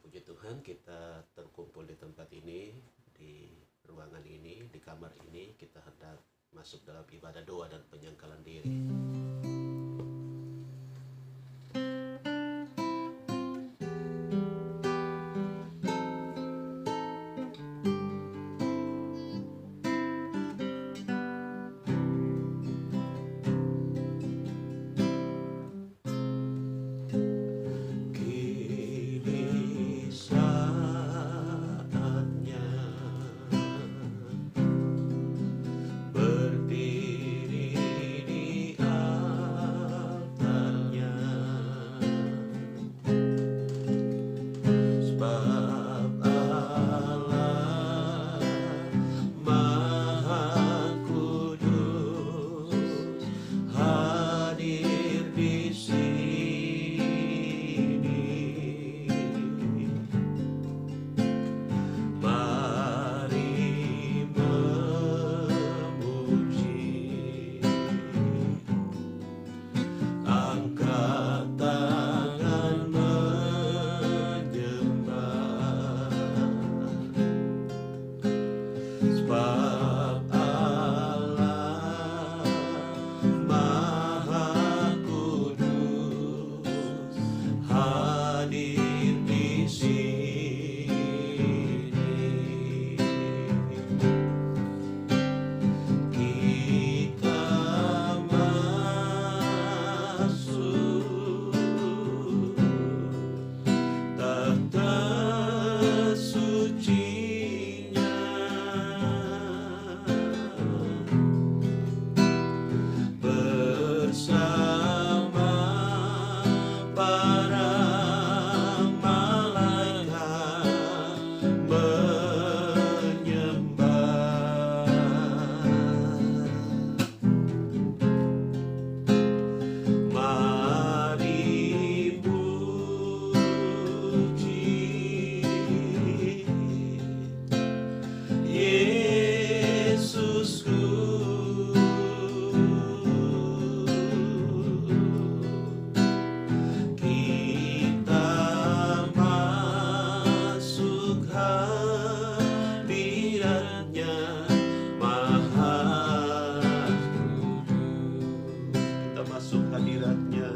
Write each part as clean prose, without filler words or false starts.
Puji Tuhan, kita terkumpul di tempat ini, di ruangan ini, di kamar ini. Kita hendak masuk dalam ibadah doa dan penyangkalan diri. Kini saatnya berdiri di altarnya, sebab Allah Maha Kudus hadir di sini. Mari memuji, angkat tangan menyembah, sebab Allah Maha Kudus hadir di sini. Kita masuk tahta sucinya, bersama para malaikat menyembah. Mari puji Yesusku, kita masuk hadiratnya Maha Kudus. Kita masuk hadiratnya.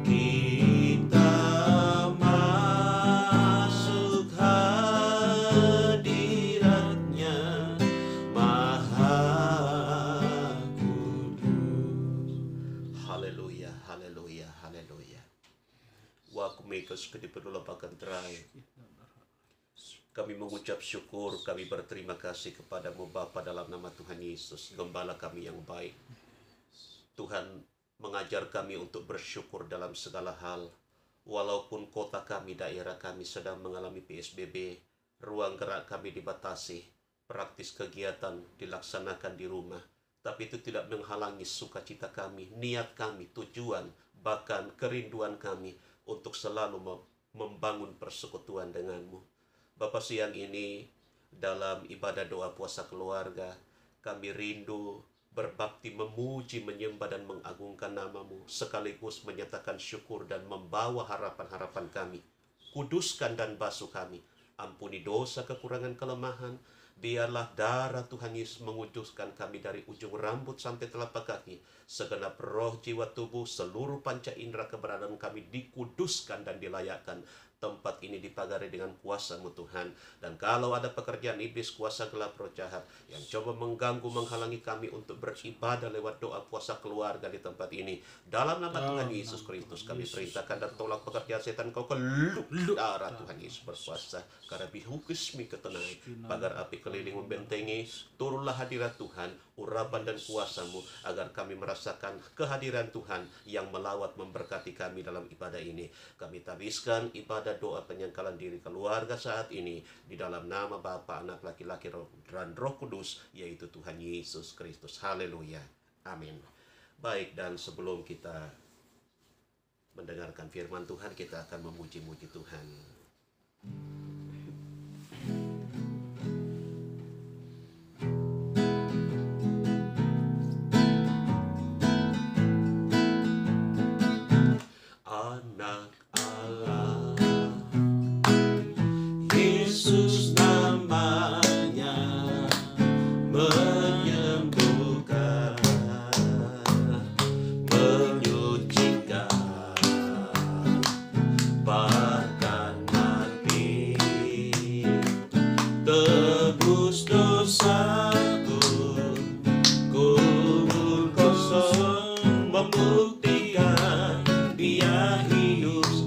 Kita masuk hadiratnya Maha Kudus. Haleluya, haleluya, haleluya. Wakumekas kedipedula pakan terai. Kami mengucap syukur, kami berterima kasih kepadamu Bapa dalam nama Tuhan Yesus, Gembala kami yang baik. Tuhan mengajar kami untuk bersyukur dalam segala hal. Walaupun kota kami, daerah kami sedang mengalami PSBB, ruang gerak kami dibatasi, praktis kegiatan dilaksanakan di rumah, tapi itu tidak menghalangi sukacita kami, niat kami, tujuan, bahkan kerinduan kami untuk selalu membangun persekutuan denganmu. Bapa, siang ini dalam ibadah doa puasa keluarga, kami rindu berbakti, memuji, menyembah dan mengagungkan namamu, sekaligus menyatakan syukur dan membawa harapan-harapan kami. Kuduskan dan basuh kami, ampuni dosa, kekurangan, kelemahan. Biarlah darah Tuhan Yesus menguduskan kami dari ujung rambut sampai telapak kaki. Segenap roh, jiwa, tubuh, seluruh panca indera keberadaan kami dikuduskan dan dilayakkan. Tempat ini dipagari dengan kuasa-Mu Tuhan. Dan kalau ada pekerjaan iblis, kuasa gelap, roh jahat yang coba mengganggu, menghalangi kami untuk beribadah lewat doa puasa keluarga di tempat ini, dalam nama Tuhan Yesus Kristus kami perintahkan dan tolak pekerjaan setan. Kau keluh darah Tuhan Yesus berkuasa. Karena bihukismi ketenai, pagar api keliling membentengi. Turunlah hadirat Tuhan, urapan dan kuasa-Mu, agar kami merasakan kehadiran Tuhan yang melawat memberkati kami dalam ibadah ini. Kami tabiskan ibadah doa penyangkalan diri keluarga saat ini di dalam nama Bapa, Anak, laki-laki dan Roh Kudus, yaitu Tuhan Yesus Kristus. Haleluya, amin. Baik, dan sebelum kita mendengarkan firman Tuhan, kita akan memuji-muji Tuhan. Anak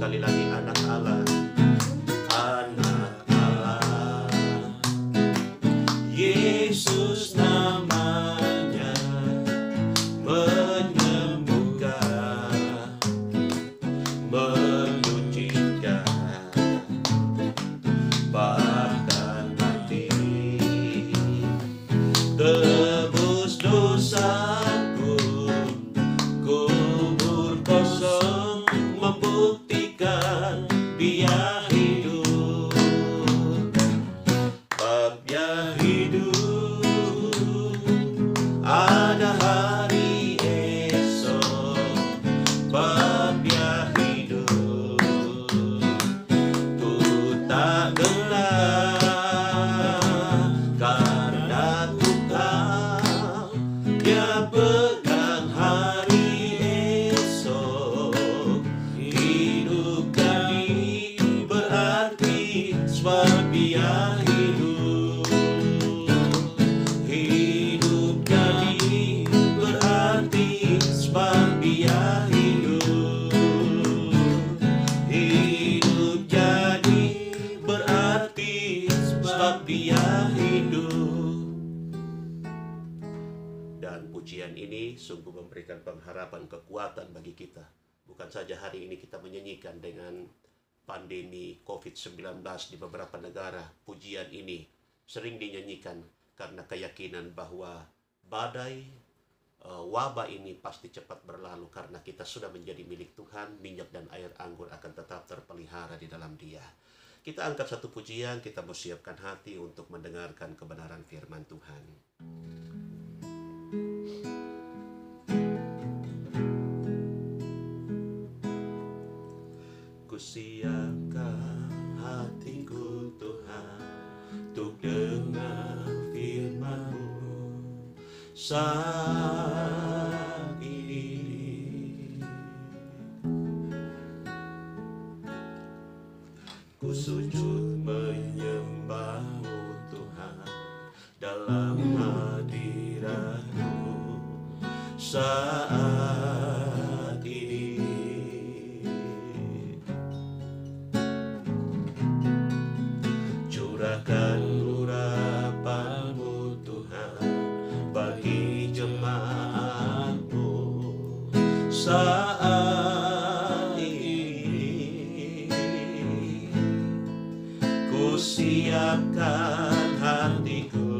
sekali lagi, anak Allah, anak Allah. Yesus namanya menyembuhkan, menyucikan, bahkan mati, tebus dosaku, kubur kosong membuktikan Dia hidup, Dia hidup. Ada hari esok, Dia hidup. Ku tak gelar karena Tuhan Dia pegang hari esok. Hidup jadi berarti sebab Dia hidup. Hidup jadi berarti sebab Dia hidup. Hidup jadi berarti sebab Dia hidup. Dan pujian ini sungguh memberikan pengharapan, kekuatan bagi kita. Bukan saja hari ini kita menyanyikan dengan pandemi COVID-19 di beberapa negara, pujian ini sering dinyanyikan karena keyakinan bahwa badai wabah ini pasti cepat berlalu karena kita sudah menjadi milik Tuhan. Minyak dan air anggur akan tetap terpelihara di dalam Dia. Kita angkat satu pujian, kita bersiapkan hati untuk mendengarkan kebenaran firman Tuhan. Kusiapkan hatiku Tuhan untuk dengar firman-Mu saat ini. Ku sujud menyembah-Mu Tuhan dalam hadirat-Mu saat ini. Curahkan urapan-Mu Tuhan bagi jemaat-Mu saat ini. Ku siapkan hatiku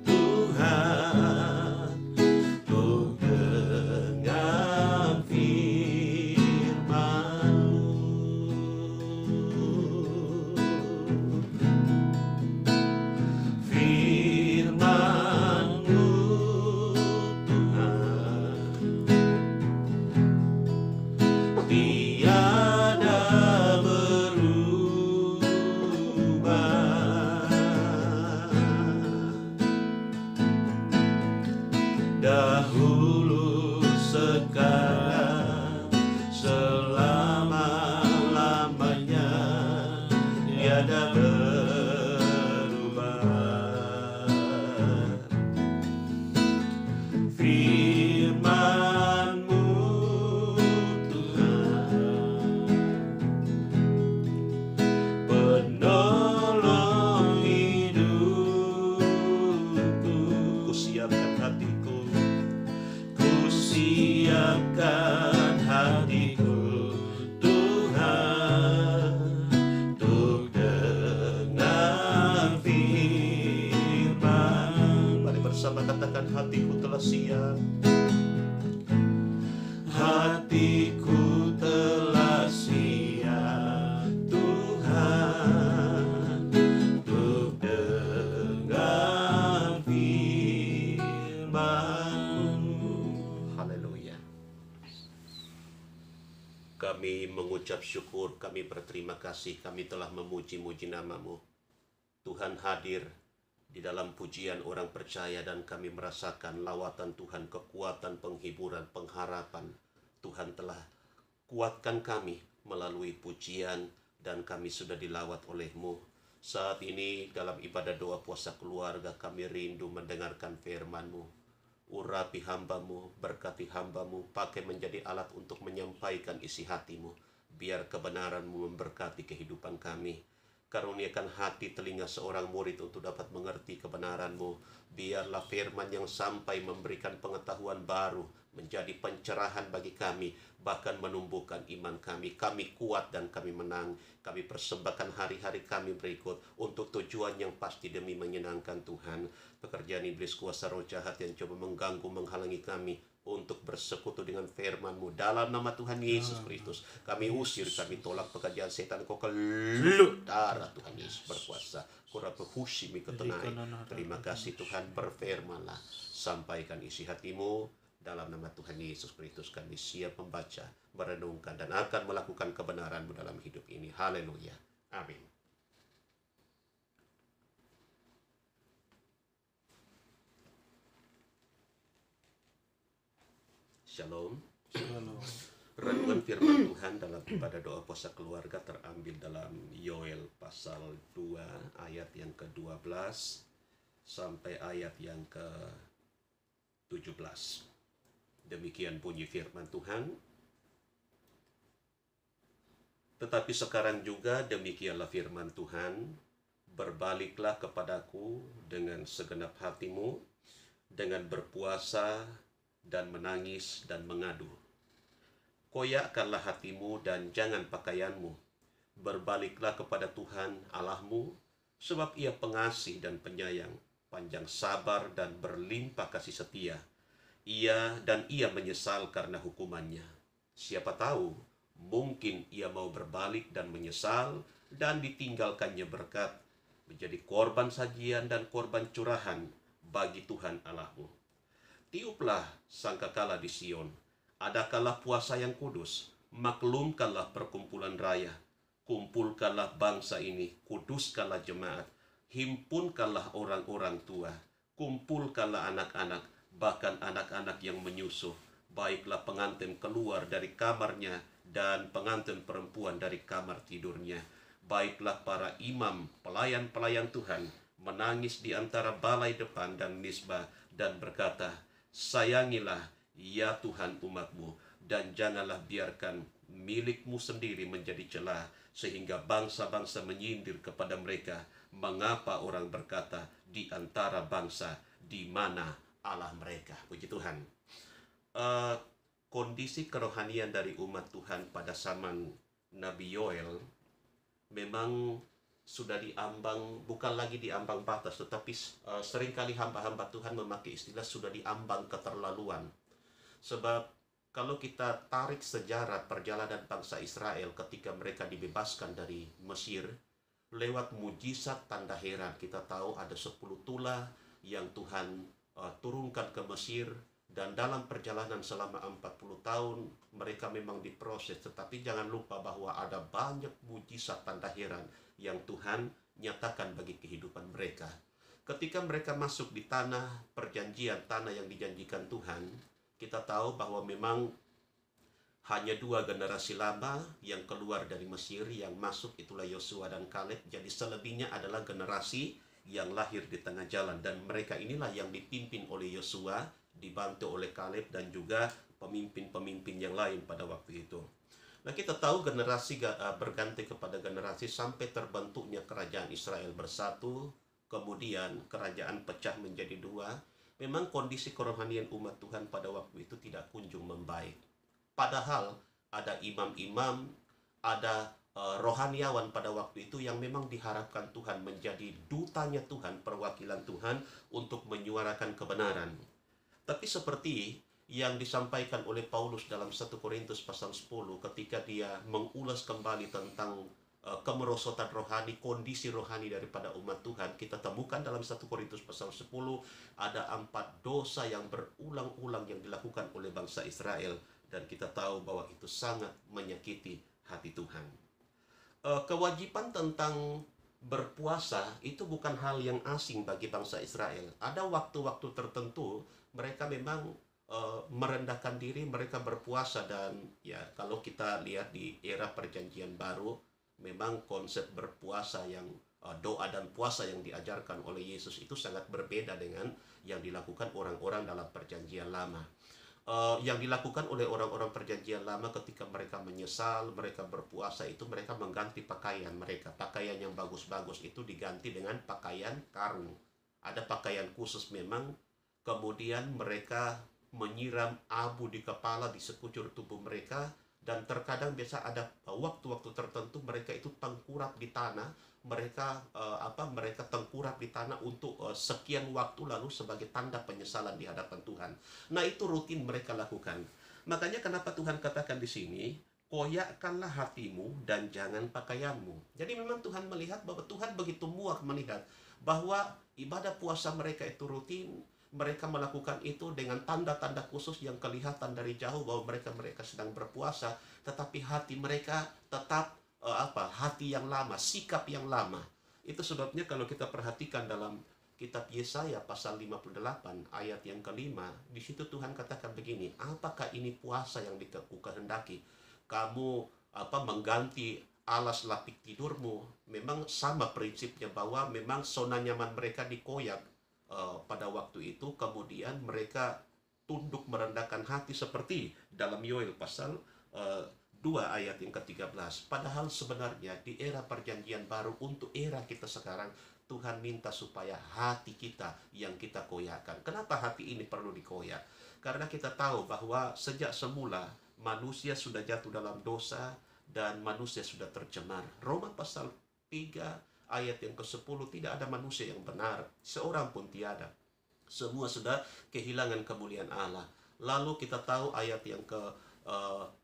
Tuhan untuk dengar firman-Mu. Firman-Mu Tuhan tiada berubah, dahulu sekarang selama-lamanya tiada berubah. Firman-Mu Tuhan penolong hidupku. Ku siapkan hatiku, ku siapkan hatiku Tuhan untuk dengar firman. Mari bersama katakan, hatiku telah siap. Hatiku telah siap Tuhan untuk dengar firman-Mu. Haleluya. Kami mengucap syukur, kami berterima kasih, kami telah memuji-muji nama-Mu. Tuhan hadir di dalam pujian orang percaya dan kami merasakan lawatan Tuhan, kekuatan, penghiburan, pengharapan. Tuhan telah kuatkan kami melalui pujian dan kami sudah dilawat oleh-Mu. Saat ini dalam ibadah doa puasa keluarga kami rindu mendengarkan firman-Mu. Urapi hamba-Mu, berkati hamba-Mu, pakai menjadi alat untuk menyampaikan isi hati-Mu. Biar kebenaran-Mu memberkati kehidupan kami. Karuniakan hati telinga seorang murid untuk dapat mengerti kebenaran-Mu. Biarlah firman yang sampai memberikan pengetahuan baru, menjadi pencerahan bagi kami, bahkan menumbuhkan iman kami. Kami kuat dan kami menang. Kami persembahkan hari-hari kami berikut untuk tujuan yang pasti demi menyenangkan Tuhan. Pekerjaan iblis kuasa roh jahat yang coba mengganggu, menghalangi kami untuk bersekutu dengan firman-Mu dalam nama Tuhan Yesus Kristus. Kami usir, kami tolak pekerjaan setan. Kau keluar, darah Tuhan Yesus berkuasa. Kurapehushimi ketenai. Terima kasih Tuhan, berfirmanlah. Sampaikan isi hati-Mu. Dalam nama Tuhan Yesus Kristus kami siap membaca, merenungkan, dan akan melakukan kebenaran-Mu dalam hidup ini. Haleluya. Amin. Shalom. Renungan firman Tuhan dalam ibadah doa puasa keluarga terambil dalam Yoel pasal 2 ayat yang ke-12 sampai ayat yang ke-17. Demikian bunyi firman Tuhan. Tetapi sekarang juga demikianlah firman Tuhan, berbaliklah kepadaku dengan segenap hatimu, dengan berpuasa dan menangis dan mengadu. Koyakkanlah hatimu dan jangan pakaianmu. Berbaliklah kepada Tuhan Allahmu, sebab Ia pengasih dan penyayang, panjang sabar dan berlimpah kasih setia. Ia menyesal karena hukumannya. Siapa tahu, mungkin ia mau berbalik dan menyesal dan ditinggalkannya berkat, menjadi korban sajian dan korban curahan bagi Tuhan Allahmu. Tiuplah sangkakala di Sion, adakanlah puasa yang kudus, maklumkanlah perkumpulan raya, kumpulkanlah bangsa ini, kuduskanlah jemaat, himpunkanlah orang-orang tua, kumpulkanlah anak-anak, bahkan anak-anak yang menyusuh. Baiklah pengantin keluar dari kamarnya dan pengantin perempuan dari kamar tidurnya. Baiklah para imam, pelayan-pelayan Tuhan, menangis di antara balai depan dan nisbah dan berkata, sayangilah ya Tuhan umat-Mu, dan janganlah biarkan milik-Mu sendiri menjadi celah, sehingga bangsa-bangsa menyindir kepada mereka. Mengapa orang berkata di antara bangsa, di mana Allah mereka? Puji Tuhan. Kondisi kerohanian dari umat Tuhan pada zaman Nabi Yoel memang sudah diambang, bukan lagi diambang batas, tetapi seringkali hamba-hamba Tuhan memakai istilah sudah diambang keterlaluan. Sebab kalau kita tarik sejarah perjalanan bangsa Israel ketika mereka dibebaskan dari Mesir, lewat mujizat tanda heran, kita tahu ada 10 tulah yang Tuhan turunkan ke Mesir, dan dalam perjalanan selama 40 tahun mereka memang diproses, tetapi jangan lupa bahwa ada banyak mujizat tanda heran yang Tuhan nyatakan bagi kehidupan mereka. Ketika mereka masuk di tanah perjanjian, tanah yang dijanjikan Tuhan, kita tahu bahwa memang hanya 2 generasi lama yang keluar dari Mesir yang masuk, itulah Yosua dan Kaleb. Jadi selebihnya adalah generasi yang lahir di tengah jalan, dan mereka inilah yang dipimpin oleh Yosua, dibantu oleh Kaleb dan juga pemimpin-pemimpin yang lain pada waktu itu. Nah, kita tahu generasi berganti kepada generasi sampai terbentuknya kerajaan Israel bersatu, kemudian kerajaan pecah menjadi 2. Memang kondisi kerohanian umat Tuhan pada waktu itu tidak kunjung membaik. Padahal ada imam-imam, ada rohaniawan pada waktu itu yang memang diharapkan Tuhan menjadi dutanya Tuhan, perwakilan Tuhan untuk menyuarakan kebenaran. Tapi seperti yang disampaikan oleh Paulus dalam 1 Korintus pasal 10 ketika dia mengulas kembali tentang kemerosotan rohani, kondisi rohani daripada umat Tuhan, kita temukan dalam 1 Korintus pasal 10 ada 4 dosa yang berulang-ulang yang dilakukan oleh bangsa Israel, dan kita tahu bahwa itu sangat menyakiti hati Tuhan. Kewajiban tentang berpuasa itu bukan hal yang asing bagi bangsa Israel. Ada waktu-waktu tertentu mereka memang merendahkan diri, mereka berpuasa, dan ya kalau kita lihat di era perjanjian baru, memang konsep berpuasa yang doa dan puasa yang diajarkan oleh Yesus itu sangat berbeda dengan yang dilakukan orang-orang dalam perjanjian lama. yang dilakukan oleh orang-orang perjanjian lama ketika mereka menyesal, mereka berpuasa itu mereka mengganti pakaian mereka. Pakaian yang bagus-bagus itu diganti dengan pakaian karung. Ada pakaian khusus memang, kemudian mereka menyiram abu di kepala, di sekujur tubuh mereka, dan terkadang biasa ada waktu-waktu tertentu mereka itu tengkurap di tanah, mereka tengkurap di tanah untuk sekian waktu lalu sebagai tanda penyesalan di hadapan Tuhan. Nah, itu rutin mereka lakukan. Makanya kenapa Tuhan katakan di sini, koyakkanlah hatimu dan jangan pakaianmu. Jadi memang Tuhan melihat bahwa Tuhan begitu muak melihat bahwa ibadah puasa mereka itu rutin, mereka melakukan itu dengan tanda-tanda khusus yang kelihatan dari jauh bahwa mereka sedang berpuasa, tetapi hati mereka tetap hati yang lama, sikap yang lama. Itu sebabnya kalau kita perhatikan dalam kitab Yesaya pasal 58 ayat yang kelima, di situ Tuhan katakan begini, apakah ini puasa yang dikehendaki? Kamu mengganti alas lapik tidurmu. Memang sama prinsipnya bahwa memang zona nyaman mereka dikoyak pada waktu itu, kemudian mereka tunduk merendahkan hati seperti dalam Yoel pasal 2 ayat yang ke-13. Padahal sebenarnya di era perjanjian baru untuk era kita sekarang, Tuhan minta supaya hati kita yang kita koyakkan. Kenapa hati ini perlu dikoyak? Karena kita tahu bahwa sejak semula manusia sudah jatuh dalam dosa dan manusia sudah tercemar. Roma pasal 3 ayat yang ke-10, tidak ada manusia yang benar, seorang pun tiada. Semua sudah kehilangan kemuliaan Allah. Lalu kita tahu ayat yang ke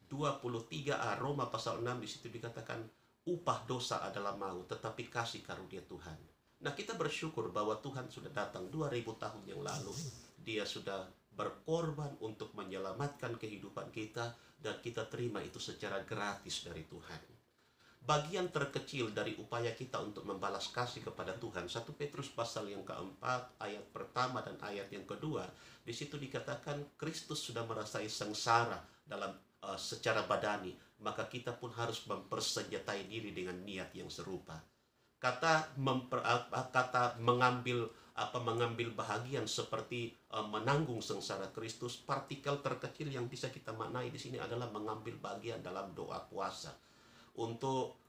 23a Roma pasal 6, di situ dikatakan upah dosa adalah maut, tetapi kasih karunia Tuhan. Nah, kita bersyukur bahwa Tuhan sudah datang 2000 tahun yang lalu. Dia sudah berkorban untuk menyelamatkan kehidupan kita, dan kita terima itu secara gratis dari Tuhan. Bagian terkecil dari upaya kita untuk membalas kasih kepada Tuhan, 1 Petrus pasal yang keempat ayat pertama dan ayat yang kedua, di situ dikatakan Kristus sudah merasai sengsara dalam secara badani, maka kita pun harus mempersenjatai diri dengan niat yang serupa. Kata mengambil bahagian seperti menanggung sengsara Kristus, partikel terkecil yang bisa kita maknai di sini adalah mengambil bagian dalam doa puasa. Untuk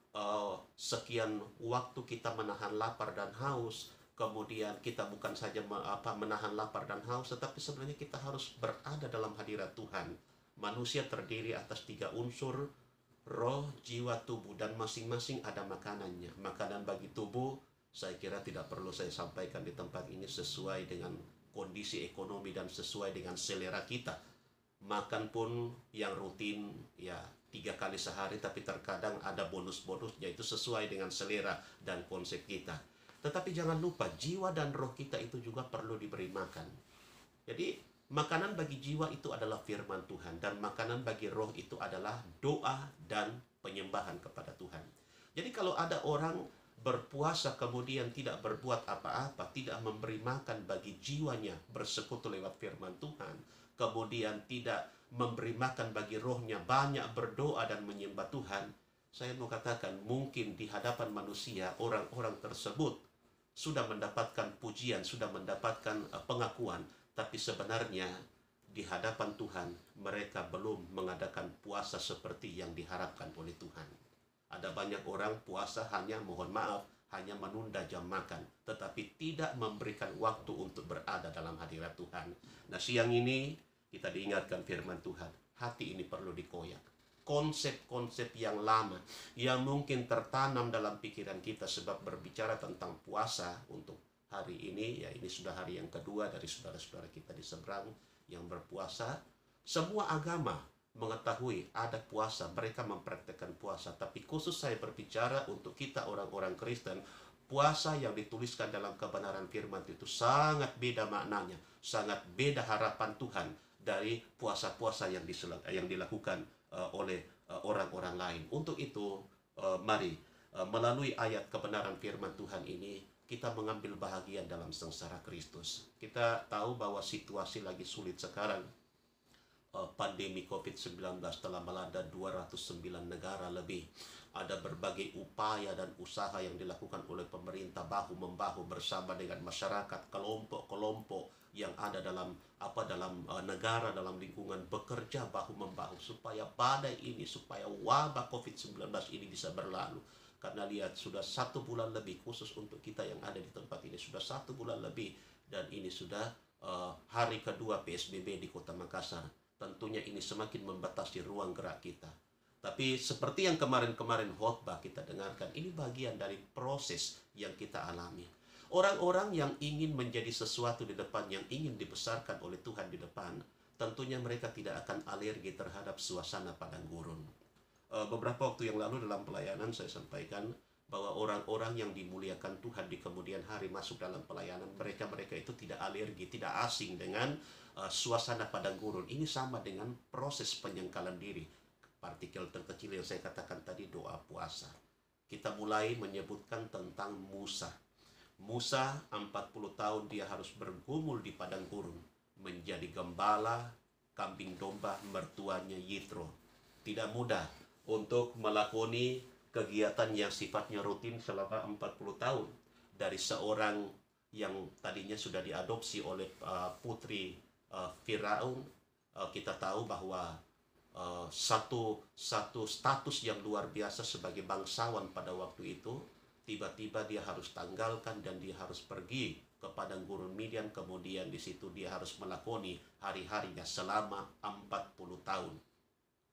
sekian waktu kita menahan lapar dan haus, kemudian kita bukan saja menahan lapar dan haus, tetapi sebenarnya kita harus berada dalam hadirat Tuhan. Manusia terdiri atas 3 unsur, roh, jiwa, tubuh, dan masing-masing ada makanannya. Makanan bagi tubuh, saya kira tidak perlu saya sampaikan di tempat ini, sesuai dengan kondisi ekonomi dan sesuai dengan selera kita. Makan pun yang rutin ya 3 kali sehari, tapi terkadang ada bonus-bonusnya, itu sesuai dengan selera dan konsep kita. Tetapi jangan lupa, jiwa dan roh kita itu juga perlu diberi makan. Jadi makanan bagi jiwa itu adalah firman Tuhan, dan makanan bagi roh itu adalah doa dan penyembahan kepada Tuhan. Jadi kalau ada orang berpuasa kemudian tidak berbuat apa-apa, tidak memberi makan bagi jiwanya, bersekutu lewat firman Tuhan, kemudian tidak memberi makan bagi rohnya, banyak berdoa dan menyembah Tuhan, saya mau katakan mungkin di hadapan manusia orang-orang tersebut sudah mendapatkan pujian, sudah mendapatkan pengakuan, tapi sebenarnya di hadapan Tuhan mereka belum mengadakan puasa seperti yang diharapkan oleh Tuhan. Ada banyak orang puasa hanya, mohon maaf, hanya menunda jam makan, tetapi tidak memberikan waktu untuk berada dalam hadirat Tuhan. Nah, siang ini kita diingatkan firman Tuhan, hati ini perlu dikoyak. Konsep-konsep yang lama yang mungkin tertanam dalam pikiran kita sebab berbicara tentang puasa untuk hari ini, ya ini sudah hari yang kedua dari saudara-saudara kita di seberang yang berpuasa. Semua agama mengetahui ada puasa, mereka mempraktekkan puasa, tapi khusus saya berbicara untuk kita orang-orang Kristen, puasa yang dituliskan dalam kebenaran firman itu sangat beda maknanya, sangat beda harapan Tuhan dari puasa-puasa yang dilakukan oleh orang-orang lain. Untuk itu, mari melalui ayat kebenaran firman Tuhan ini, kita mengambil bahagian dalam sengsara Kristus. Kita tahu bahwa situasi lagi sulit sekarang. pandemi COVID-19 telah melanda 209 negara lebih. Ada berbagai upaya dan usaha yang dilakukan oleh pemerintah bahu-membahu bersama dengan masyarakat, kelompok-kelompok yang ada dalam negara, dalam lingkungan, bekerja bahu-membahu supaya badai ini, supaya wabah COVID-19 ini bisa berlalu. Karena lihat, sudah 1 bulan lebih, khusus untuk kita yang ada di tempat ini, sudah 1 bulan lebih, dan ini sudah hari kedua PSBB di Kota Makassar. Tentunya ini semakin membatasi ruang gerak kita. Tapi seperti yang kemarin-kemarin khotbah kita dengarkan, ini bagian dari proses yang kita alami. Orang-orang yang ingin menjadi sesuatu di depan, yang ingin dibesarkan oleh Tuhan di depan, tentunya mereka tidak akan alergi terhadap suasana padang gurun. Beberapa waktu yang lalu dalam pelayanan saya sampaikan bahwa orang-orang yang dimuliakan Tuhan di kemudian hari masuk dalam pelayanan, mereka itu tidak alergi, tidak asing dengan suasana padang gurun. Ini sama dengan proses penyengkalan diri. Partikel terkecil yang saya katakan tadi, doa puasa. Kita mulai menyebutkan tentang Musa. Musa 40 tahun dia harus bergumul di padang gurun, menjadi gembala kambing domba mertuanya Yitro. Tidak mudah untuk melakoni kegiatan yang sifatnya rutin selama 40 tahun. Dari seorang yang tadinya sudah diadopsi oleh putri Firaun, kita tahu bahwa satu status yang luar biasa sebagai bangsawan pada waktu itu, tiba-tiba dia harus tanggalkan dan dia harus pergi ke padang gurun Midian. Kemudian di situ dia harus melakoni hari-harinya selama 40 tahun.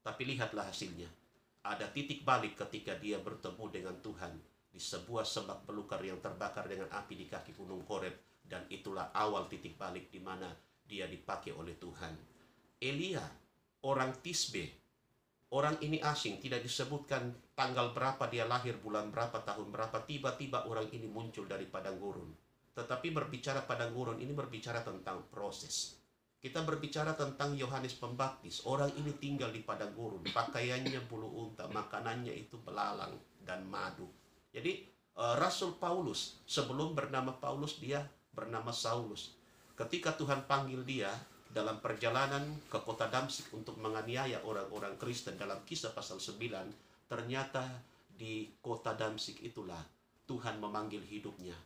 Tapi lihatlah hasilnya. Ada titik balik ketika dia bertemu dengan Tuhan di sebuah semak belukar yang terbakar dengan api di kaki Gunung Horeb, dan itulah awal titik balik di mana dia dipakai oleh Tuhan. Elia, orang Tisbe, orang ini asing, tidak disebutkan tanggal berapa dia lahir, bulan berapa, tahun berapa, tiba-tiba orang ini muncul dari padang gurun. Tetapi berbicara padang gurun ini berbicara tentang proses. Kita berbicara tentang Yohanes Pembaptis. Orang ini tinggal di padang gurun, pakaiannya bulu unta, makanannya itu belalang dan madu. Jadi Rasul Paulus, sebelum bernama Paulus dia bernama Saulus. Ketika Tuhan panggil dia dalam perjalanan ke kota Damsyik untuk menganiaya orang-orang Kristen dalam Kisah pasal 9, ternyata di kota Damsyik itulah Tuhan memanggil hidupnya.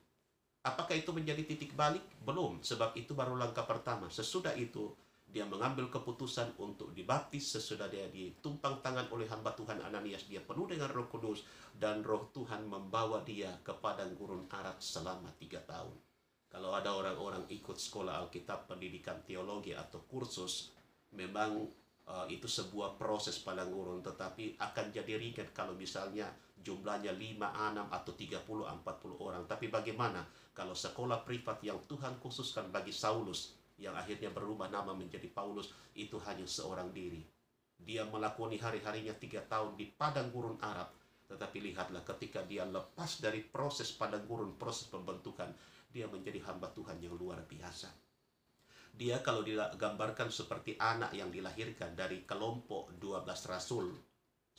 Apakah itu menjadi titik balik? Belum, sebab itu baru langkah pertama. Sesudah itu, dia mengambil keputusan untuk dibaptis. Sesudah dia ditumpang tangan oleh hamba Tuhan Ananias, dia penuh dengan Roh Kudus, dan Roh Tuhan membawa dia ke padang gurun Arad selama 3 tahun. Kalau ada orang-orang ikut sekolah Alkitab, pendidikan teologi atau kursus, memang itu sebuah proses padang gurun, tetapi akan jadi ringan kalau misalnya jumlahnya 5, 6, atau 30, 40 orang. Tapi bagaimana kalau sekolah privat yang Tuhan khususkan bagi Saulus, yang akhirnya berubah nama menjadi Paulus, itu hanya seorang diri. Dia melakoni hari-harinya 3 tahun di padang gurun Arab. Tetapi lihatlah, ketika dia lepas dari proses padang gurun, proses pembentukan, dia menjadi hamba Tuhan yang luar biasa. Dia kalau digambarkan seperti anak yang dilahirkan dari kelompok 12 rasul.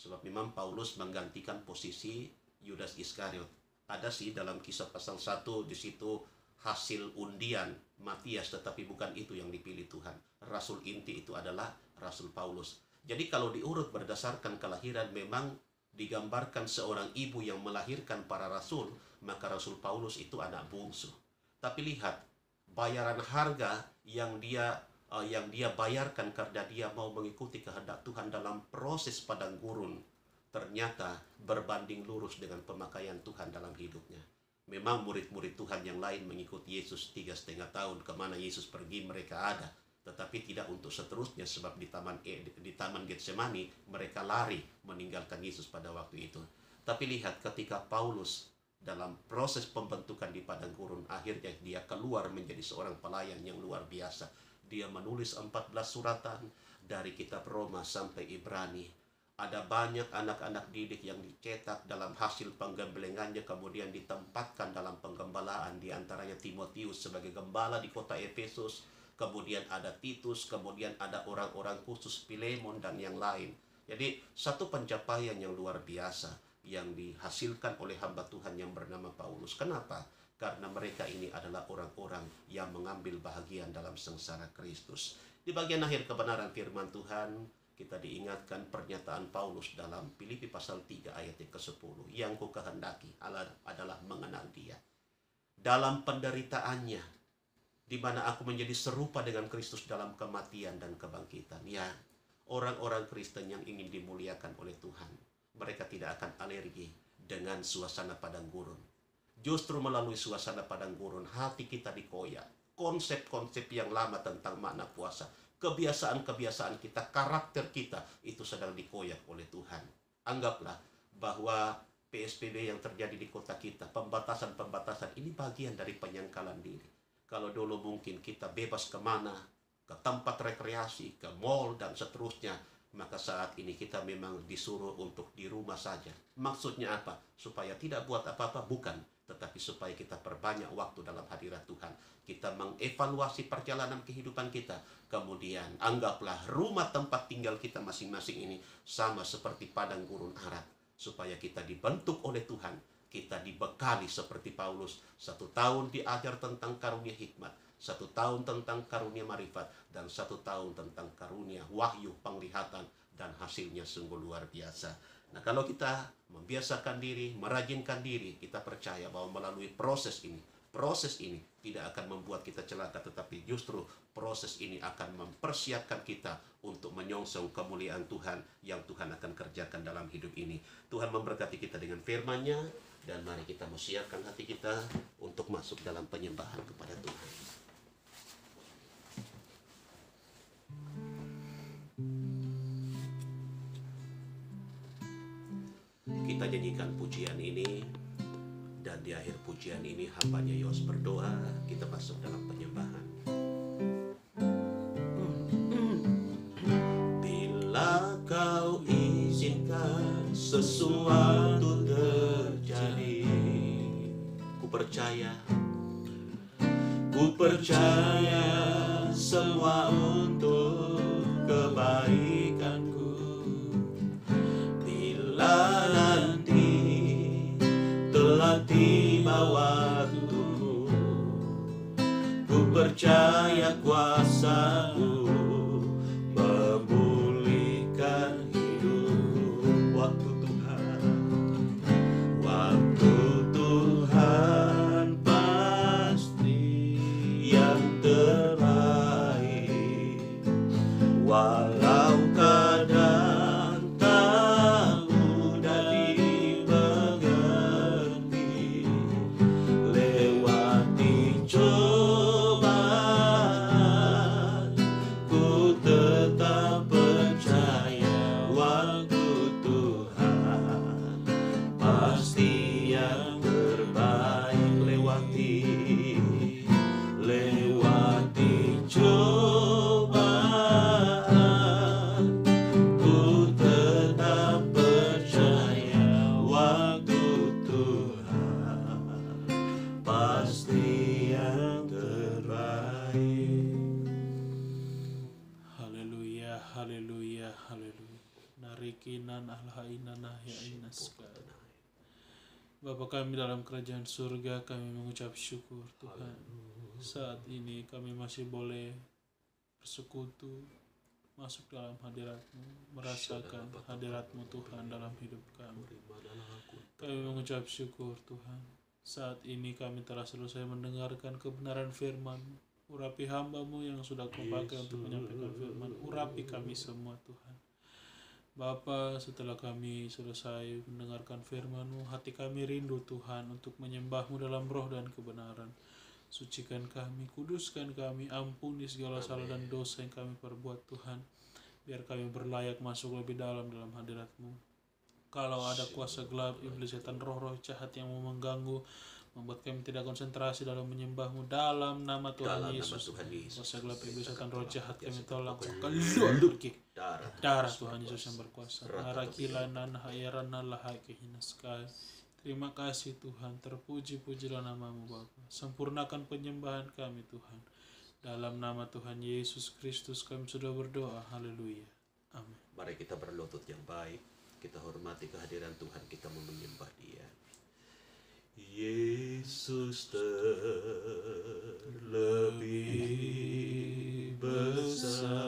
Sebab memang Paulus menggantikan posisi Yudas Iskariot. Ada sih dalam Kisah pasal 1 di situ hasil undian Matias, tetapi bukan itu yang dipilih Tuhan. Rasul inti itu adalah Rasul Paulus. Jadi kalau diurut berdasarkan kelahiran, memang digambarkan seorang ibu yang melahirkan para rasul, maka Rasul Paulus itu anak bungsu. Tapi lihat, bayaran harga yang dia bayarkan karena dia mau mengikuti kehendak Tuhan dalam proses padang gurun, ternyata berbanding lurus dengan pemakaian Tuhan dalam hidupnya. Memang murid-murid Tuhan yang lain mengikuti Yesus 3,5 tahun, kemana Yesus pergi mereka ada, tetapi tidak untuk seterusnya, sebab di taman Getsemani mereka lari meninggalkan Yesus pada waktu itu. Tapi lihat, ketika Paulus dalam proses pembentukan di padang gurun, akhirnya dia keluar menjadi seorang pelayan yang luar biasa. Dia menulis 14 suratan dari kitab Roma sampai Ibrani. Ada banyak anak-anak didik yang dicetak dalam hasil penggembelengannya, kemudian ditempatkan dalam penggembalaan. Di antaranya Timotius sebagai gembala di kota Efesus, kemudian ada Titus, kemudian ada orang-orang khusus Filemon dan yang lain. Jadi satu pencapaian yang luar biasa yang dihasilkan oleh hamba Tuhan yang bernama Paulus. Kenapa? Karena mereka ini adalah orang-orang yang mengambil bahagian dalam sengsara Kristus. Di bagian akhir kebenaran firman Tuhan, kita diingatkan pernyataan Paulus dalam Filipi pasal 3 ayat yang ke-10. Yang ku kehendaki adalah mengenal Dia. Dalam penderitaannya, di mana aku menjadi serupa dengan Kristus dalam kematian dan kebangkitan. Ya, orang-orang Kristen yang ingin dimuliakan oleh Tuhan, mereka tidak akan alergi dengan suasana padang gurun. Justru melalui suasana padang gurun, hati kita dikoyak. Konsep-konsep yang lama tentang makna puasa, kebiasaan-kebiasaan kita, karakter kita, itu sedang dikoyak oleh Tuhan. Anggaplah bahwa PSBB yang terjadi di kota kita, pembatasan-pembatasan, ini bagian dari penyangkalan diri. Kalau dulu mungkin kita bebas kemana, ke tempat rekreasi, ke mall, dan seterusnya, maka saat ini kita memang disuruh untuk di rumah saja. Maksudnya apa? Supaya tidak buat apa-apa? Bukan. Tetapi supaya kita perbanyak waktu dalam hadirat Tuhan. Kita mengevaluasi perjalanan kehidupan kita. Kemudian anggaplah rumah tempat tinggal kita masing-masing ini sama seperti padang gurun Arad. Supaya kita dibentuk oleh Tuhan. Kita dibekali seperti Paulus. 1 tahun diajar tentang karunia hikmat. 1 tahun tentang karunia marifat. Dan 1 tahun tentang karunia wahyu penglihatan. Dan hasilnya sungguh luar biasa. Nah, kalau kita membiasakan diri, merajinkan diri, kita percaya bahwa melalui proses ini tidak akan membuat kita celaka, tetapi justru proses ini akan mempersiapkan kita untuk menyongsong kemuliaan Tuhan yang Tuhan akan kerjakan dalam hidup ini. Tuhan memberkati kita dengan firman-Nya, dan mari kita menyiapkan hati kita untuk masuk dalam penyembahan kepada Tuhan. Kita nyanyikan pujian ini, dan di akhir pujian ini hambanya Yos berdoa, kita masuk dalam penyembahan. Bila kau izinkan sesuatu terjadi, ku percaya semua untuk kebaikanku. Bila nanti telah tiba waktumu, ku percaya kuasa-Mu memulihkan hidupku. Waktu Tuhan pasti yang terbaik, walau kadang tak mudah dimengerti. Lewati cobaan, ku tetap percaya waktu Tuhan pasti yang terbaik. Lewati cobaan, ku tetap percaya waktu Tuhan pasti yang terbaik. Haleluya, haleluya, haleluya. Narikinan alhainana ya inaska. Bapa kami dalam kerajaan surga, kami mengucap syukur Tuhan. Saat ini kami masih boleh bersekutu, masuk dalam hadirat-Mu, merasakan hadirat-Mu Tuhan dalam hidup kami. Kami mengucap syukur Tuhan. Saat ini kami telah selesai mendengarkan kebenaran firman. Urapi hamba-Mu yang sudah Kau pakai untuk menyampaikan firman. Urapi kami semua Tuhan. Bapa, setelah kami selesai mendengarkan firman-Mu, hati kami rindu Tuhan untuk menyembah-Mu dalam roh dan kebenaran. Sucikan kami, kuduskan kami, ampuni segala salah dan dosa yang kami perbuat Tuhan. Biar kami berlayak masuk lebih dalam hadirat-Mu. Kalau ada kuasa gelap, iblis, setan, roh-roh jahat yang mau mengganggu, membuat kami tidak konsentrasi dalam menyembah-Mu, dalam nama Tuhan Yesus. Kuasa gelap, iblis, setan, roh jahat kami tolak. Keluar pergi. Darah Tuhan Yesus yang berkuasa. Narakilanan hayarana lahai kehinaskai. Terima kasih Tuhan, terpuji-pujilah nama-Mu Bapa. Sempurnakan penyembahan kami Tuhan. Dalam nama Tuhan Yesus Kristus kami sudah berdoa. Haleluya. Amin. Mari kita berlutut yang baik. Kita hormati kehadiran Tuhan, kita mau menyembah Dia. Yesus terlebih besar.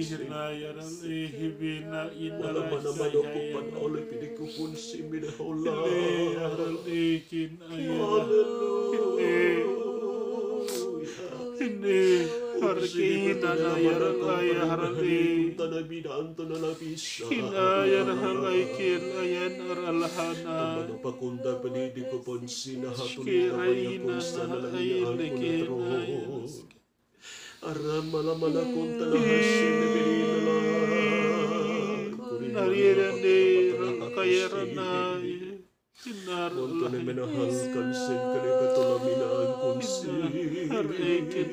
kihna ya ralehi bina Wala inara manamanokupan oleh pinikupun si minahola. ya ralekin ayana Haleluya. ini harkina na ya ralaya harali Tanah bidang tanah labisa. kina ya ralaikin ayan aralhana Manapakunda pendidik kupon sinahatun kiraina sana na lagi ayin lekin terus. Aram malamala kunta na hasin na binila. nariyane rakayaranay kinar Monto na menahalkan sen kanipatulaminaan kunsi. harikin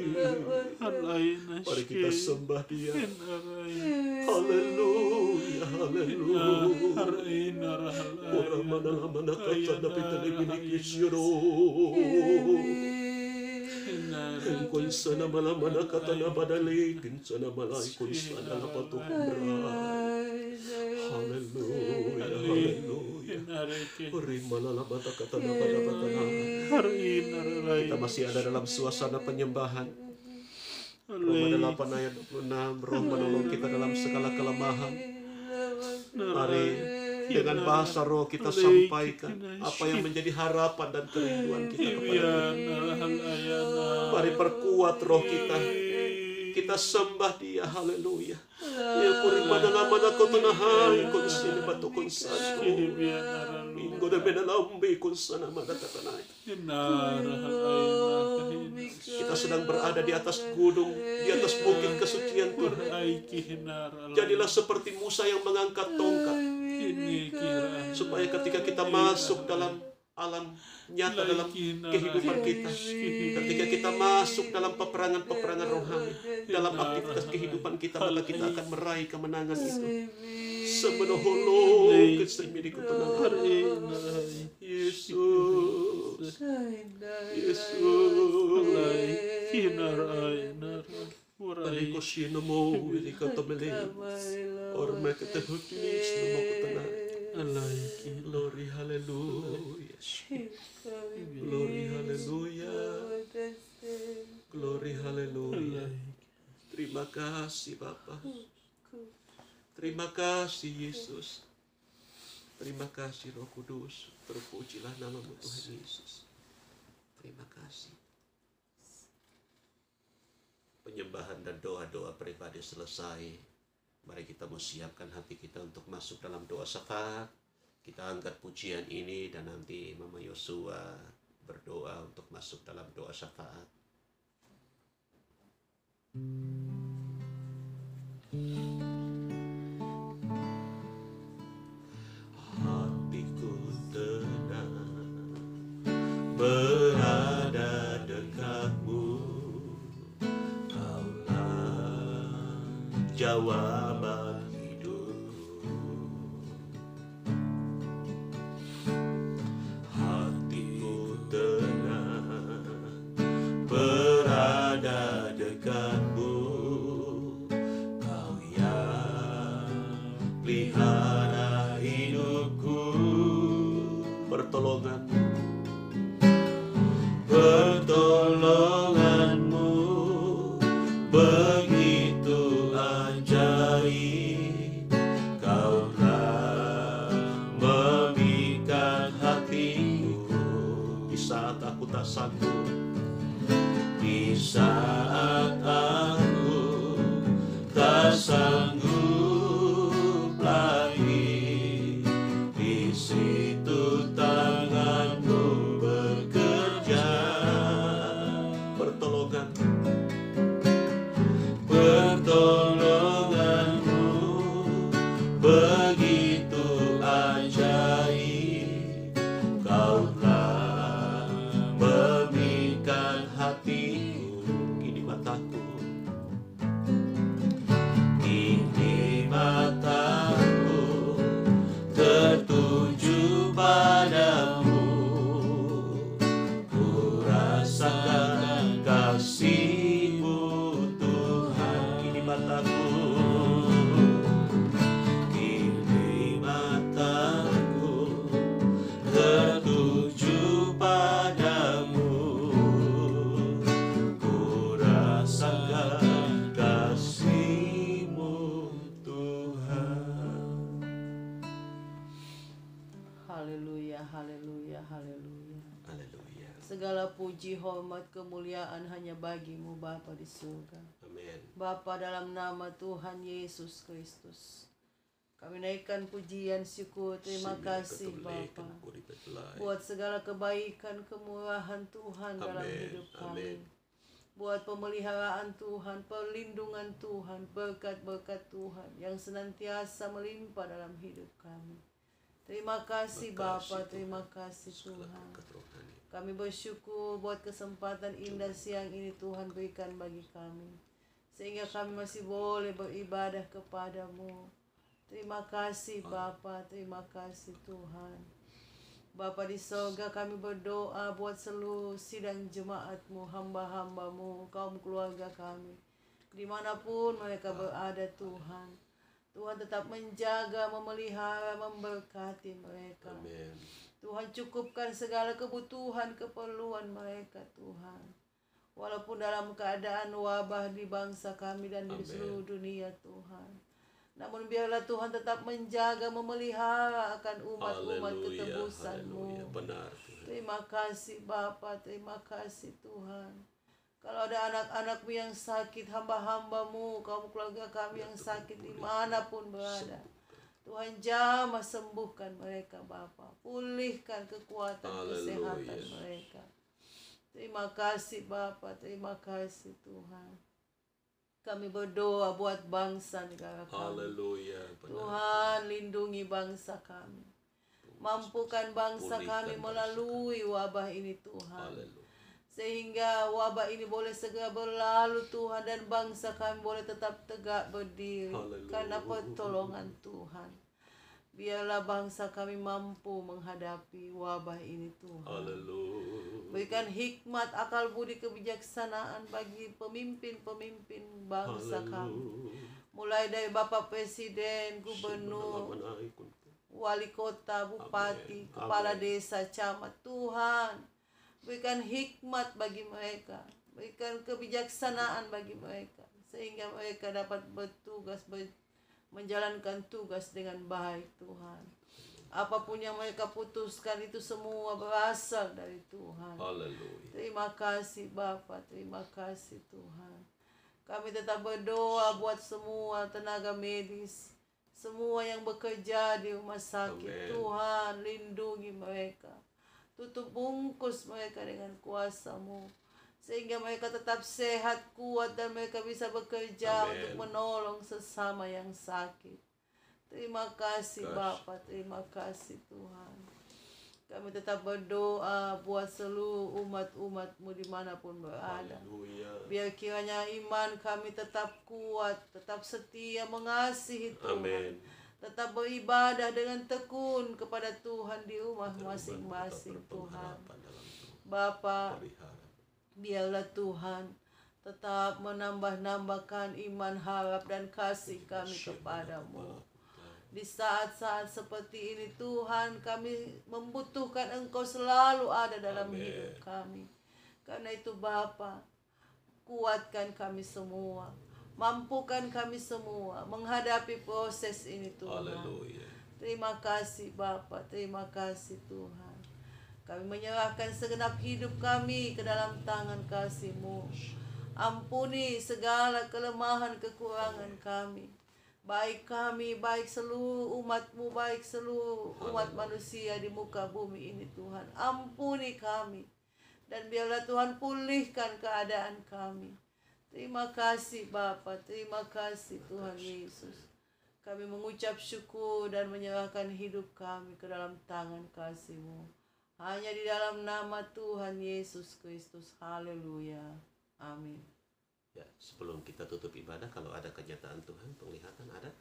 halay na Mari kita sembah dia. kinaray Haleluya, haleluya. haray narahalay Orang mana kata dapat terbinik yoro. Kun sana malamana kata na badali, kun sana malay kun sana napatuh berai. Haleluya, haleluya. Uri malalabata kata na badabata. Kita masih ada dalam suasana penyembahan. Roma 8 ayat 26, Roh menolong kita dalam segala kelemahan. Mari dengan bahasa roh kita sampaikan apa yang menjadi harapan dan kerinduan kita kepada Dia. Mari perkuat roh kita. Kita sembah Dia, haleluya. Ya kuring mana kau tenahai kun sini batu kun sana. Minggu dan menalambi kun sana mana katanai. Kita sedang berada di atas gunung, di atas bukit kesucian Tuhan. Jadilah seperti Musa yang mengangkat tongkat. Supaya ketika kita masuk dalam alam nyata dalam kehidupan kita, ketika kita masuk dalam peperangan rohani, dalam aktivitas kehidupan kita, maka kita akan meraih kemenangan itu. Semenoholo kesemiriku tenang. Yesus, Tadi kosino mo, hindi ka tumili. Orme kita hutinis na mo ko tanay. Glory, hallelujah. Glory, hallelujah. Glory, hallelujah. Terima kasih Bapa. Terima kasih Yesus. Terima kasih Roh Kudus. Terpujilah namamu Tuhan Yesus. Terima kasih. Penyembahan dan doa-doa pribadi selesai. Mari kita mau siapkan hati kita untuk masuk dalam doa syafaat. Kita angkat pujian ini dan nanti Mama Yosua berdoa untuk masuk dalam doa syafaat. Hatiku tenang berada dekatmu. Jawaban hidup. Hatiku tenang berada dekatmu. Kau yang pelihara hidupku. Pertolonganmu begitu ajaib. Kau telah memikat hatiku di saat aku tak sanggup. Di saat aku tak sanggup lagi, di situ tanganmu bekerja. Pertolonganmu begitu ajaib. Kau telah memikat hatiku. Kini mataku tertuju padamu. Ku rasakan kasih-Mu Tuhan. Kini mataku tertuju Haleluya, haleluya. Haleluya. Segala puji, hormat, kemuliaan hanya bagi-Mu Bapa di surga. Amin. Bapa, dalam nama Tuhan Yesus Kristus, kami naikkan pujian syukur. Terima kasih Bapa buat segala kebaikan, kemurahan Tuhan dalam hidup kami. Buat pemeliharaan Tuhan, perlindungan Tuhan, berkat-berkat Tuhan yang senantiasa melimpah dalam hidup kami. Terima kasih Bapa, terima kasih Tuhan. Kami bersyukur buat kesempatan indah siang ini Tuhan berikan bagi kami, sehingga kami masih boleh beribadah kepadamu. Terima kasih Bapa, terima kasih Tuhan. Bapa di sorga, kami berdoa buat seluruh sidang jemaat-Mu, hamba-hamba-Mu, kaum keluarga kami, dimanapun mereka berada Tuhan. Tuhan tetap menjaga, memelihara, memberkati mereka. Amin. Tuhan cukupkan segala kebutuhan, keperluan mereka Tuhan. Walaupun dalam keadaan wabah di bangsa kami dan di seluruh dunia Tuhan, namun biarlah Tuhan tetap menjaga, memelihara akan umat-umat ketebusan-Mu. Benar, Tuhan. Terima kasih Bapa, terima kasih Tuhan. Kalau ada anak-anak-Mu yang sakit, hamba-hamba-Mu, kaum keluarga kami yang sakit dimanapun berada, Tuhan jamah sembuhkan mereka Bapa. Pulihkan kekuatan, kesehatan mereka. Terima kasih Bapa, terima kasih Tuhan. Kami berdoa buat bangsa negara kami. Haleluya. Tuhan lindungi bangsa kami. Mampukan bangsa kami melalui wabah ini Tuhan. Haleluya. Sehingga wabah ini boleh segera berlalu Tuhan, dan bangsa kami boleh tetap tegak berdiri. Haleluya. Karena pertolongan Tuhan. Biarlah bangsa kami mampu menghadapi wabah ini Tuhan. Haleluya. Berikan hikmat, akal budi, kebijaksanaan bagi pemimpin-pemimpin bangsa kami. Mulai dari Bapak Presiden, Gubernur, Wali Kota, Bupati, Kepala Desa, Camat. Tuhan, berikan hikmat bagi mereka. Berikan kebijaksanaan bagi mereka. Sehingga mereka dapat bertugas, menjalankan tugas dengan baik Tuhan. Apapun yang mereka putuskan itu semua berasal dari Tuhan. Haleluya. Terima kasih Bapa, terima kasih Tuhan. Kami tetap berdoa buat semua tenaga medis, semua yang bekerja di rumah sakit. Amen. Tuhan lindungi mereka. Tutup bungkus mereka dengan kuasa-Mu, sehingga mereka tetap sehat, kuat, dan mereka bisa bekerja Amen. untuk menolong sesama yang sakit. Terima kasih Bapa, terima kasih Tuhan. Kami tetap berdoa buat seluruh umat-umat-Mu dimanapun berada. Haleluya. Biar kiranya iman kami tetap kuat, tetap setia mengasihi Tuhan. Amin. Tetap beribadah dengan tekun kepada Tuhan di rumah masing-masing Tuhan. Bapa, biarlah Tuhan tetap menambah-nambahkan iman, harap, dan kasih kami kepadamu. Di saat-saat seperti ini Tuhan, kami membutuhkan Engkau selalu ada dalam hidup kami. Karena itu Bapa, kuatkan kami semua, mampukan kami semua menghadapi proses ini Tuhan. Haleluya. Terima kasih Bapa, terima kasih Tuhan. Kami menyerahkan segenap hidup kami ke dalam tangan kasih-Mu. Ampuni segala kelemahan, kekurangan kami. Baik kami, baik seluruh umat-Mu, baik seluruh umat manusia di muka bumi ini Tuhan. Ampuni kami. Dan biarlah Tuhan pulihkan keadaan kami. Terima kasih Bapa, terima kasih Tuhan Yesus. Kami mengucap syukur dan menyerahkan hidup kami ke dalam tangan kasih-Mu. Hanya di dalam nama Tuhan Yesus Kristus. Haleluya. Amin. Ya, sebelum kita tutup ibadah, kalau ada kenyataan Tuhan, penglihatan ada?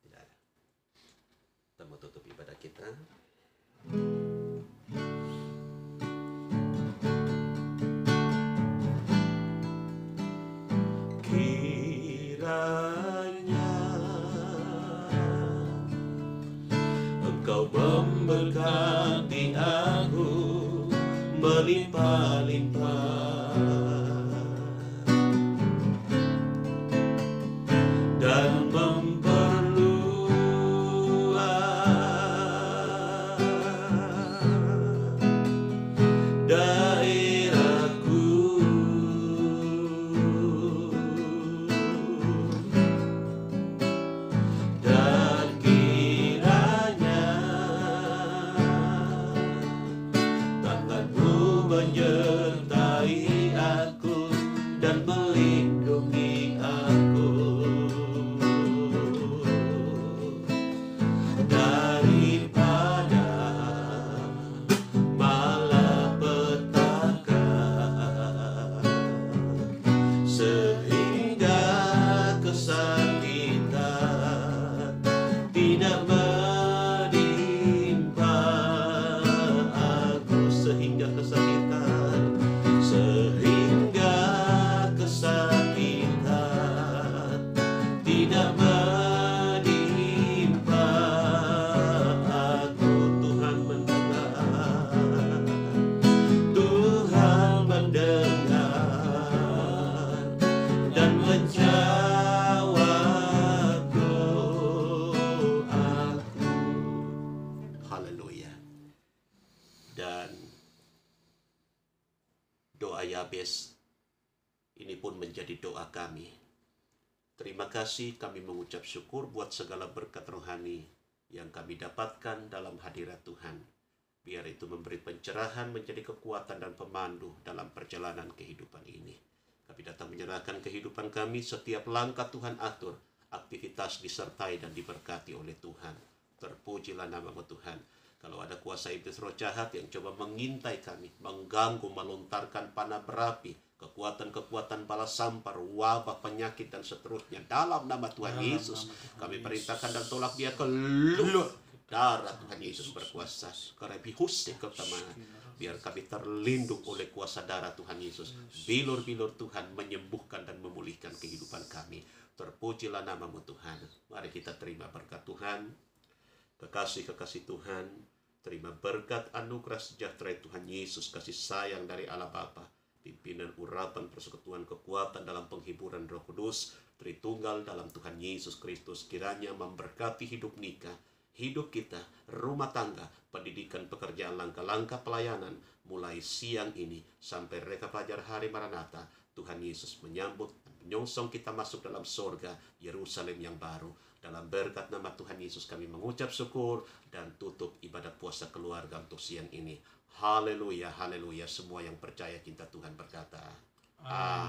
Tidak ada. Kita mau tutup ibadah kita. Kiranya Engkau memberkati aku melimpah-limpah, dan memperluas sehingga kesakitan, sehingga kesakitan tidak menimpa aku. Tuhan mendengar, Tuhan mendengar dan menjawab doaku. Haleluya. Dan doa Yabes ini pun menjadi doa kami. Terima kasih, kami mengucap syukur buat segala berkat rohani yang kami dapatkan dalam hadirat Tuhan. Biar itu memberi pencerahan, menjadi kekuatan dan pemandu dalam perjalanan kehidupan ini. Kami datang menyerahkan kehidupan kami, setiap langkah Tuhan atur, aktivitas disertai dan diberkati oleh Tuhan. Terpujilah nama Tuhan. Kalau ada kuasa iblis roh jahat yang coba mengintai kami, mengganggu, melontarkan panah berapi, kekuatan-kekuatan bala sampar, wabah, penyakit, dan seterusnya, dalam nama Tuhan Yesus, kami perintahkan dan tolak dia keluar. Darah Tuhan Yesus berkuasa. Biar kami terlindung oleh kuasa darah Tuhan Yesus. Bilur-bilur Tuhan menyembuhkan dan memulihkan kehidupan kami. Terpujilah nama-Mu Tuhan. Mari kita terima berkat Tuhan. Kekasih-kekasih Tuhan, terima berkat anugerah sejahtera Tuhan Yesus, kasih sayang dari Allah Bapa, pimpinan urapan persekutuan kekuatan dalam penghiburan Roh Kudus, Tritunggal dalam Tuhan Yesus Kristus, kiranya memberkati hidup nikah, hidup kita, rumah tangga, pendidikan, pekerjaan, langkah-langkah pelayanan, mulai siang ini sampai reka pelajar hari Maranatha. Tuhan Yesus menyambut dan menyongsong kita masuk dalam sorga Yerusalem yang baru. Dalam berkat nama Tuhan Yesus kami mengucap syukur dan tutup ibadah puasa keluarga untuk siang ini. Haleluya, haleluya. Semua yang percaya cinta Tuhan berkata, Amin.